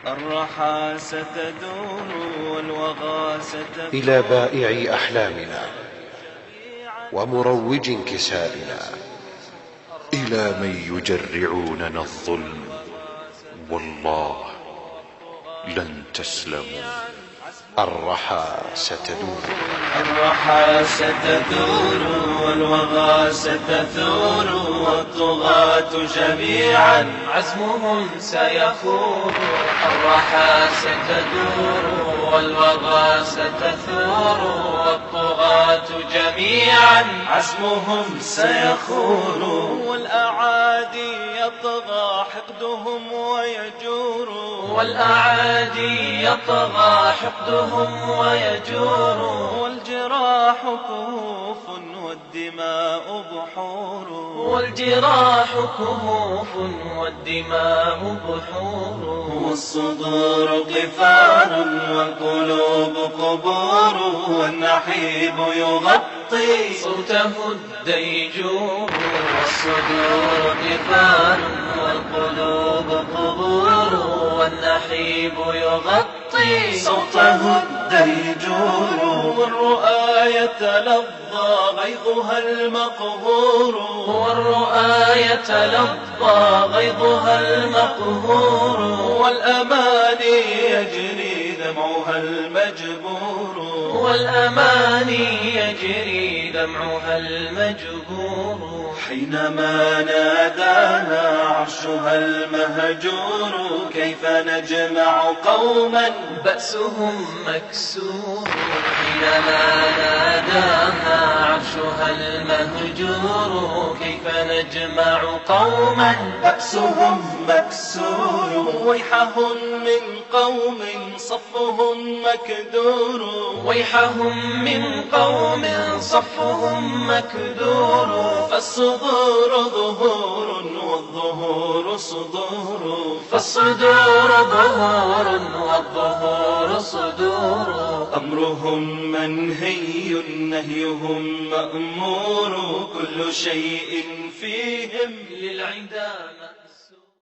الرحى ستدور والوغى ستدور إلى بائع أحلامنا ومروج انكسارنا، إلى من يجرعوننا الظلم، والله لن تسلموا. الرحى ستدور الرحى ستدور والوغى ستثور والطغاة جميعا عزمهم سيفور. الرحى ستدور والوغى ستثور والطغاة جميعا عزمهم سيخور. والأعادي يطغى حقدهم ويجور، والأعادي يطغى حقدهم ويجور. والجراح كهوف والدماء بحور، والجراح كهوف والدماء بحور. والصدور قفار والقلوب قبور، والنحيب يغطي صوته الديجور. والصدور قفار والقلوب قبور، والنحيب يغطي صوته الديجور. والرؤى يتلظى غيظها المقهور، والرؤى يتلظى غيظها المقهور. والأماني يجري دمعها المجبور، والأماني يجري دمعها المجبور. حينما نادانا عرشها المهجور، كيف نجمع قوما بأسهم مكسور. حينما ناداها عرشها المهجور، كيف نجمع قوما بأسهم مكسور. ويحهم من قوم صفهم مكدور، ويحهم من قوم صفهم مكدور. فالصدور ظهور والظهور صدور، فالصدور ظهور والظهور صدور. أمرهم منهي نهيهم مأمور، كل شيء فيهم للعدا